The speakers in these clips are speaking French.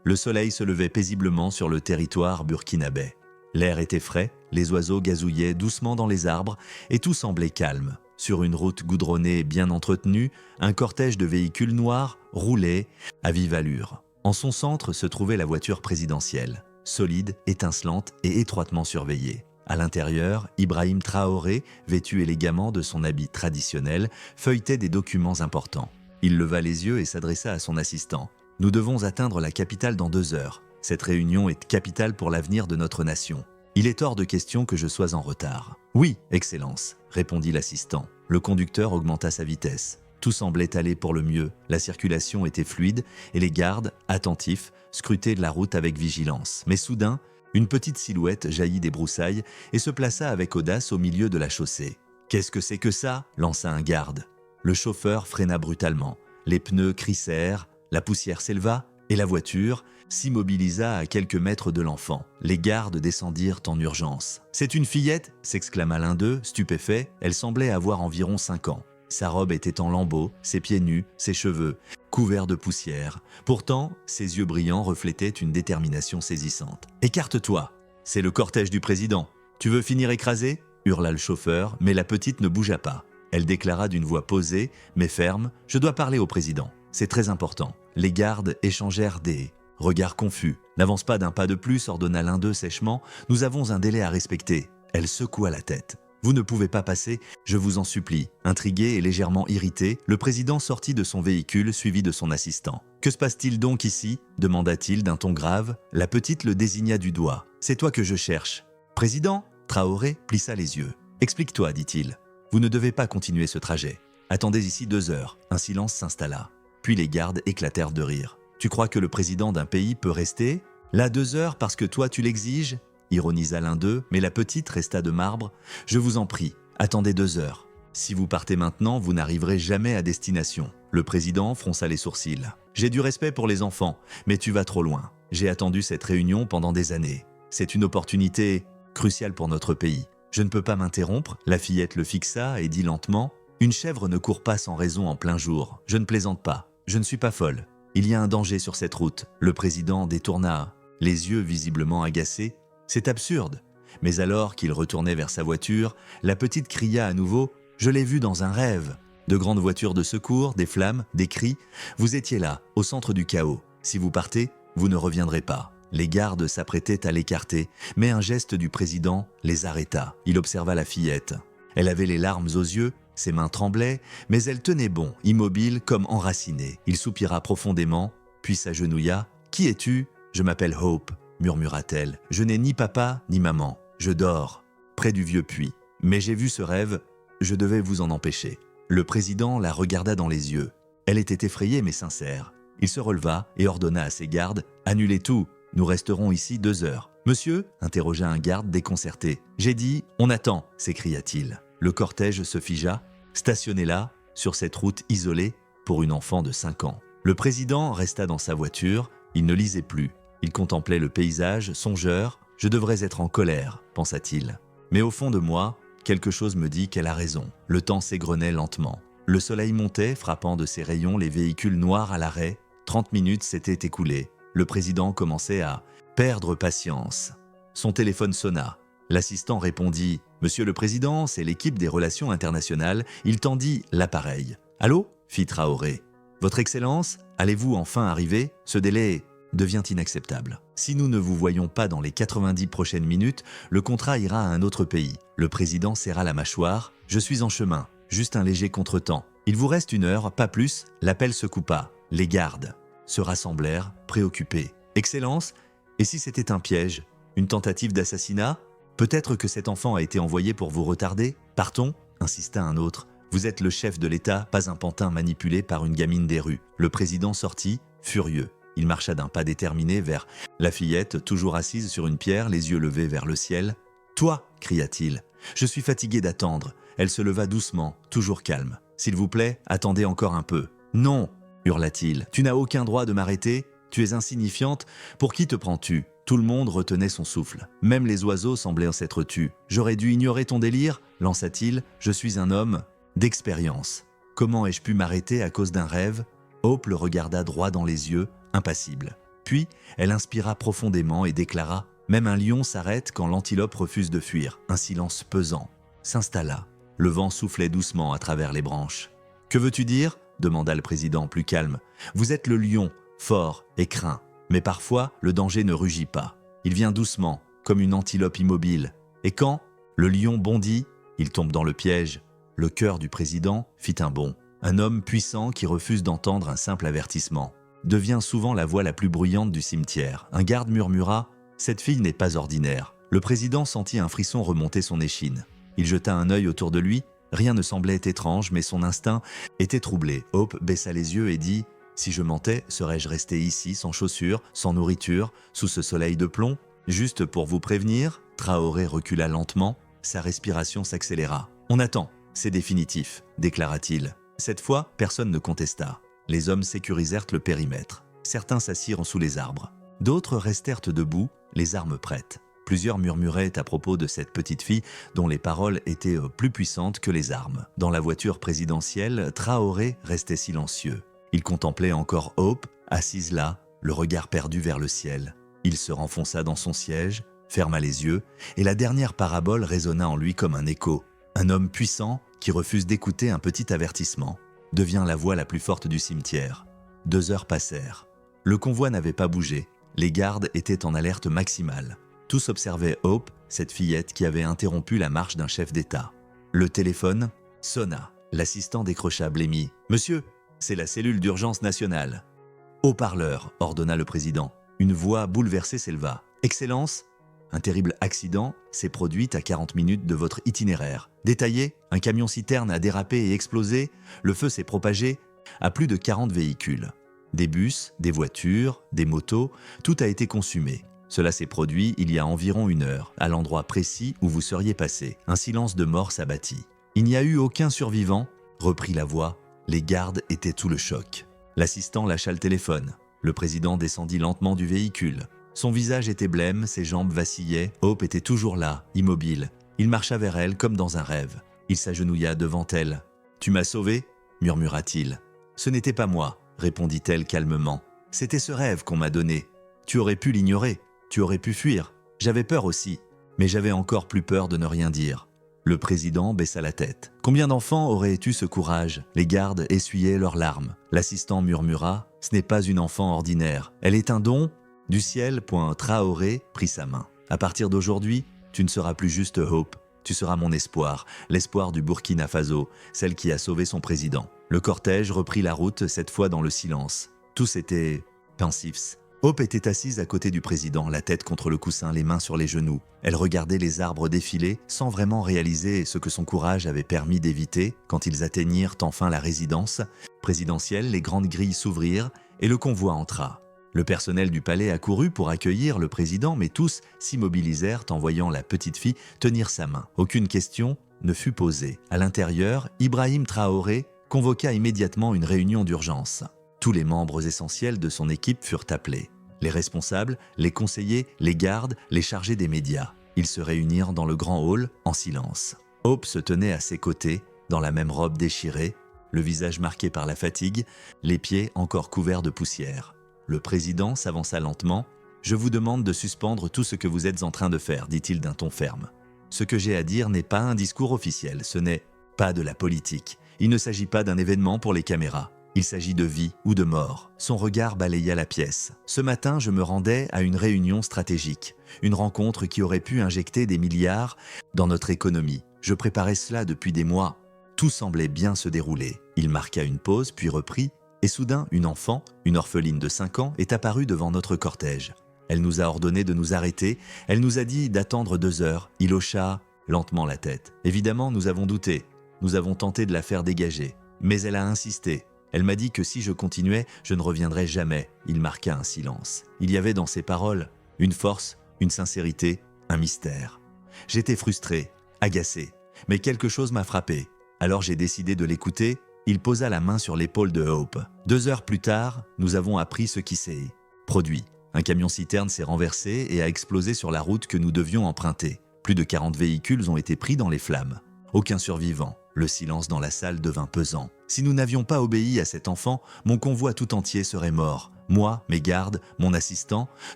Le soleil se levait paisiblement sur le territoire burkinabé. L'air était frais, les oiseaux gazouillaient doucement dans les arbres et tout semblait calme. Sur une route goudronnée bien entretenue, un cortège de véhicules noirs roulait à vive allure. En son centre se trouvait la voiture présidentielle, solide, étincelante et étroitement surveillée. À l'intérieur, Ibrahim Traoré, vêtu élégamment de son habit traditionnel, feuilletait des documents importants. Il leva les yeux et s'adressa à son assistant. « Nous devons atteindre la capitale dans 2 heures. Cette réunion est capitale pour l'avenir de notre nation. Il est hors de question que je sois en retard. »« Oui, Excellence, » répondit l'assistant. Le conducteur augmenta sa vitesse. Tout semblait aller pour le mieux, la circulation était fluide et les gardes, attentifs, scrutaient la route avec vigilance. Mais soudain, une petite silhouette jaillit des broussailles et se plaça avec audace au milieu de la chaussée. « Qu'est-ce que c'est que ça ?» lança un garde. Le chauffeur freina brutalement. Les pneus crissèrent, la poussière s'éleva et la voiture s'immobilisa à quelques mètres de l'enfant. Les gardes descendirent en urgence. « C'est une fillette » s'exclama l'un d'eux, stupéfait. Elle semblait avoir environ 5 ans. Sa robe était en lambeaux, ses pieds nus, ses cheveux couverts de poussière. Pourtant, ses yeux brillants reflétaient une détermination saisissante. « Écarte-toi, c'est le cortège du président. Tu veux finir écrasé ?» hurla le chauffeur, mais la petite ne bougea pas. Elle déclara d'une voix posée, mais ferme, « Je dois parler au président. C'est très important. » Les gardes échangèrent des regards confus. « N'avance pas d'un pas de plus, ordonna l'un d'eux sèchement. Nous avons un délai à respecter. » Elle secoua la tête. « Vous ne pouvez pas passer, je vous en supplie. » Intrigué et légèrement irrité, le président sortit de son véhicule suivi de son assistant. « Que se passe-t-il donc ici ?» demanda-t-il d'un ton grave. La petite le désigna du doigt. « C'est toi que je cherche. »« Président ?» Traoré plissa les yeux. « Explique-toi, dit-il. Vous ne devez pas continuer ce trajet. Attendez ici 2 heures. » Un silence s'installa. Puis les gardes éclatèrent de rire. « Tu crois que le président d'un pays peut rester là 2 heures parce que toi tu l'exiges ?» ironisa l'un d'eux, mais la petite resta de marbre. « Je vous en prie, attendez 2 heures. Si vous partez maintenant, vous n'arriverez jamais à destination. » Le président fronça les sourcils. « J'ai du respect pour les enfants, mais tu vas trop loin. J'ai attendu cette réunion pendant des années. C'est une opportunité cruciale pour notre pays. Je ne peux pas m'interrompre. » La fillette le fixa et dit lentement. « Une chèvre ne court pas sans raison en plein jour. Je ne plaisante pas. Je ne suis pas folle. Il y a un danger sur cette route. » Le président détourna les yeux visiblement agacés. « C'est absurde. » Mais alors qu'il retournait vers sa voiture, la petite cria à nouveau « Je l'ai vu dans un rêve. » De grandes voitures de secours, des flammes, des cris. Vous étiez là, au centre du chaos. Si vous partez, vous ne reviendrez pas. Les gardes s'apprêtaient à l'écarter, mais un geste du président les arrêta. Il observa la fillette. Elle avait les larmes aux yeux, ses mains tremblaient, mais elle tenait bon, immobile comme enracinée. Il soupira profondément, puis s'agenouilla. « Qui es-tu ?»« Je m'appelle Hope, » murmura-t-elle. « Je n'ai ni papa ni maman. Je dors, près du vieux puits. Mais j'ai vu ce rêve, je devais vous en empêcher. » Le président la regarda dans les yeux. Elle était effrayée mais sincère. Il se releva et ordonna à ses gardes « Annulez tout, nous resterons ici 2 heures. »« Monsieur ?» interrogea un garde déconcerté. « J'ai dit, on attend » s'écria-t-il. Le cortège se figea, stationné là, sur cette route isolée, pour une enfant de 5 ans. Le président resta dans sa voiture, il ne lisait plus. Il contemplait le paysage, songeur. « Je devrais être en colère » pensa-t-il. Mais au fond de moi, quelque chose me dit qu'elle a raison. Le temps s'égrenait lentement. Le soleil montait, frappant de ses rayons les véhicules noirs à l'arrêt. 30 minutes s'étaient écoulées. Le président commençait à perdre patience. Son téléphone sonna. L'assistant répondit « Monsieur le Président, c'est l'équipe des relations internationales. » Il tendit l'appareil. « Allô ?» fit Traoré. « Votre Excellence, allez-vous enfin arriver ? Ce délai devient inacceptable. Si nous ne vous voyons pas dans les 90 prochaines minutes, le contrat ira à un autre pays. » Le président serra la mâchoire. « Je suis en chemin. Juste un léger contretemps. Il vous reste 1 heure, pas plus. » L'appel se coupa. Les gardes se rassemblèrent, préoccupés. « Excellence, et si c'était un piège ? Une tentative d'assassinat ? Peut-être que cet enfant a été envoyé pour vous retarder ? Partons » insista un autre. « Vous êtes le chef de l'État, pas un pantin manipulé par une gamine des rues. » Le président sortit, furieux. Il marcha d'un pas déterminé vers la fillette, toujours assise sur une pierre, les yeux levés vers le ciel. « Toi » cria-t-il. « Je suis fatigué d'attendre. » Elle se leva doucement, toujours calme. « S'il vous plaît, attendez encore un peu. »« Non » hurla-t-il. « Tu n'as aucun droit de m'arrêter. Tu es insignifiante. Pour qui te prends-tu » Tout le monde retenait son souffle. Même les oiseaux semblaient s'être tus. « J'aurais dû ignorer ton délire » lança-t-il. « Je suis un homme d'expérience. Comment ai-je pu m'arrêter à cause d'un rêve ?» Hope le regarda droit dans les yeux, impassible. « Puis, elle inspira profondément et déclara « Même un lion s'arrête quand l'antilope refuse de fuir. » Un silence pesant s'installa. Le vent soufflait doucement à travers les branches. « Que veux-tu dire ?» demanda le président plus calme. « Vous êtes le lion, fort et craint. Mais parfois, le danger ne rugit pas. Il vient doucement, comme une antilope immobile. Et quand le lion bondit, il tombe dans le piège. » Le cœur du président fit un bond. Un homme puissant qui refuse d'entendre un simple avertissement devient souvent la voix la plus bruyante du cimetière. Un garde murmura « Cette fille n'est pas ordinaire ». Le président sentit un frisson remonter son échine. Il jeta un œil autour de lui. Rien ne semblait étrange, mais son instinct était troublé. Hope baissa les yeux et dit « Si je mentais, serais-je resté ici, sans chaussures, sans nourriture, sous ce soleil de plomb ? Juste pour vous prévenir ?» Traoré recula lentement. Sa respiration s'accéléra. « On attend, c'est définitif », déclara-t-il. Cette fois, personne ne contesta. Les hommes sécurisèrent le périmètre. Certains s'assirent sous les arbres. D'autres restèrent debout, les armes prêtes. Plusieurs murmuraient à propos de cette petite fille dont les paroles étaient plus puissantes que les armes. Dans la voiture présidentielle, Traoré restait silencieux. Il contemplait encore Hope, assise là, le regard perdu vers le ciel. Il se renfonça dans son siège, ferma les yeux, et la dernière parabole résonna en lui comme un écho. Un homme puissant, qui refuse d'écouter un petit avertissement, devient la voix la plus forte du cimetière. 2 heures passèrent. Le convoi n'avait pas bougé. Les gardes étaient en alerte maximale. Tous observaient Hope, cette fillette qui avait interrompu la marche d'un chef d'État. Le téléphone sonna. L'assistant décrocha blêmi. « Monsieur, c'est la cellule d'urgence nationale. » « Haut-parleur, ordonna le président. Une voix bouleversée s'éleva. « Excellence, un terrible accident s'est produit à 40 minutes de votre itinéraire. Détaillé, un camion-citerne a dérapé et explosé. Le feu s'est propagé à plus de 40 véhicules. Des bus, des voitures, des motos, tout a été consumé. Cela s'est produit il y a environ 1 heure, à l'endroit précis où vous seriez passé. » Un silence de mort s'abattit. « Il n'y a eu aucun survivant ?» reprit la voix. Les gardes étaient sous le choc. L'assistant lâcha le téléphone. Le président descendit lentement du véhicule. Son visage était blême, ses jambes vacillaient. Hope était toujours là, immobile. Il marcha vers elle comme dans un rêve. Il s'agenouilla devant elle. « Tu m'as sauvé ?» murmura-t-il. « Ce n'était pas moi », répondit-elle calmement. « C'était ce rêve qu'on m'a donné. Tu aurais pu l'ignorer. Tu aurais pu fuir. J'avais peur aussi. Mais j'avais encore plus peur de ne rien dire. » Le président baissa la tête. Combien d'enfants auraient eu ce courage? Les gardes essuyaient leurs larmes. L'assistant murmura « Ce n'est pas une enfant ordinaire. Elle est un don du ciel. » Traoré prit sa main. « À partir d'aujourd'hui, tu ne seras plus juste Hope. Tu seras mon espoir, l'espoir du Burkina Faso, celle qui a sauvé son président. » Le cortège reprit la route, cette fois dans le silence. Tous étaient pensifs. Hope était assise à côté du président, la tête contre le coussin, les mains sur les genoux. Elle regardait les arbres défiler sans vraiment réaliser ce que son courage avait permis d'éviter quand ils atteignirent enfin la résidence présidentielle. Les grandes grilles s'ouvrirent et le convoi entra. Le personnel du palais accourut pour accueillir le président, mais tous s'immobilisèrent en voyant la petite fille tenir sa main. Aucune question ne fut posée. À l'intérieur, Ibrahim Traoré convoqua immédiatement une réunion d'urgence. Tous les membres essentiels de son équipe furent appelés. Les responsables, les conseillers, les gardes, les chargés des médias. Ils se réunirent dans le grand hall, en silence. Hope se tenait à ses côtés, dans la même robe déchirée, le visage marqué par la fatigue, les pieds encore couverts de poussière. Le président s'avança lentement. « Je vous demande de suspendre tout ce que vous êtes en train de faire, dit-il d'un ton ferme. Ce que j'ai à dire n'est pas un discours officiel, ce n'est pas de la politique. Il ne s'agit pas d'un événement pour les caméras. Il s'agit de vie ou de mort. » Son regard balaya la pièce. « Ce matin, je me rendais à une réunion stratégique, une rencontre qui aurait pu injecter des milliards dans notre économie. Je préparais cela depuis des mois. Tout semblait bien se dérouler. » Il marqua une pause, puis reprit. « Et soudain, une enfant, une orpheline de 5 ans, est apparue devant notre cortège. Elle nous a ordonné de nous arrêter. Elle nous a dit d'attendre 2 heures. » Il hocha lentement la tête. « Évidemment, nous avons douté. Nous avons tenté de la faire dégager. Mais elle a insisté. Elle m'a dit que si je continuais, je ne reviendrais jamais. » Il marqua un silence. Il y avait dans ses paroles une force, une sincérité, un mystère. J'étais frustré, agacé, mais quelque chose m'a frappé. Alors j'ai décidé de l'écouter. Il posa la main sur l'épaule de Hope. 2 heures plus tard, nous avons appris ce qui s'est produit. Un camion-citerne s'est renversé et a explosé sur la route que nous devions emprunter. Plus de 40 véhicules ont été pris dans les flammes. Aucun survivant. Le silence dans la salle devint pesant. « Si nous n'avions pas obéi à cet enfant, mon convoi tout entier serait mort. » Moi, mes gardes, mon assistant,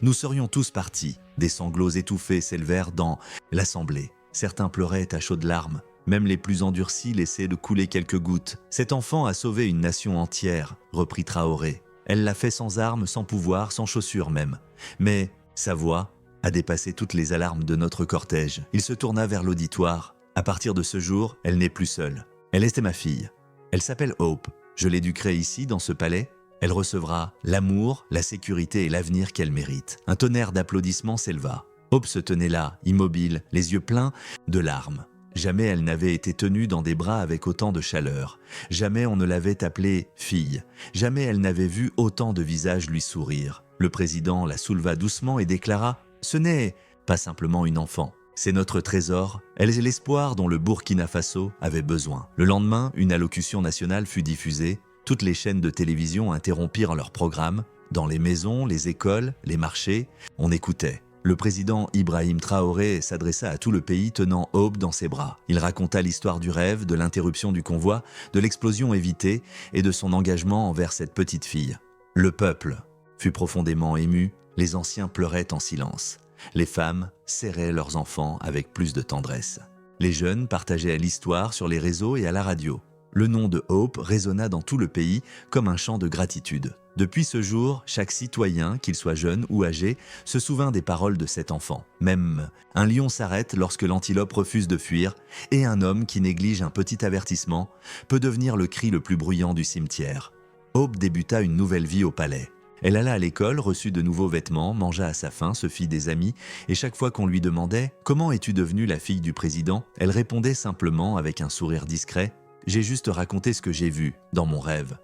nous serions tous partis. Des sanglots étouffés s'élevèrent dans l'assemblée. Certains pleuraient à chaudes larmes. Même les plus endurcis laissaient de couler quelques gouttes. « Cet enfant a sauvé une nation entière », reprit Traoré. « Elle l'a fait sans armes, sans pouvoir, sans chaussures même. Mais sa voix a dépassé toutes les alarmes de notre cortège. » Il se tourna vers l'auditoire. « À partir de ce jour, elle n'est plus seule. Elle était ma fille. Elle s'appelle Hope. Je l'éduquerai ici, dans ce palais. Elle recevra l'amour, la sécurité et l'avenir qu'elle mérite. » Un tonnerre d'applaudissements s'éleva. Hope se tenait là, immobile, les yeux pleins de larmes. Jamais elle n'avait été tenue dans des bras avec autant de chaleur. Jamais on ne l'avait appelée fille. Jamais elle n'avait vu autant de visages lui sourire. Le président la souleva doucement et déclara « Ce n'est pas simplement une enfant. C'est notre trésor. Elle est l'espoir dont le Burkina Faso avait besoin. » Le lendemain, une allocution nationale fut diffusée. Toutes les chaînes de télévision interrompirent leur programme. Dans les maisons, les écoles, les marchés, on écoutait. Le président Ibrahim Traoré s'adressa à tout le pays tenant Hope dans ses bras. Il raconta l'histoire du rêve, de l'interruption du convoi, de l'explosion évitée et de son engagement envers cette petite fille. Le peuple fut profondément ému, les anciens pleuraient en silence. Les femmes serraient leurs enfants avec plus de tendresse. Les jeunes partageaient l'histoire sur les réseaux et à la radio. Le nom de Hope résonna dans tout le pays comme un chant de gratitude. Depuis ce jour, chaque citoyen, qu'il soit jeune ou âgé, se souvint des paroles de cet enfant. Même un lion s'arrête lorsque l'antilope refuse de fuir, et un homme qui néglige un petit avertissement peut devenir le cri le plus bruyant du cimetière. Hope débuta une nouvelle vie au palais. Elle alla à l'école, reçut de nouveaux vêtements, mangea à sa faim, se fit des amis, et chaque fois qu'on lui demandait « Comment es-tu devenue la fille du président ?», elle répondait simplement avec un sourire discret « J'ai juste raconté ce que j'ai vu dans mon rêve. »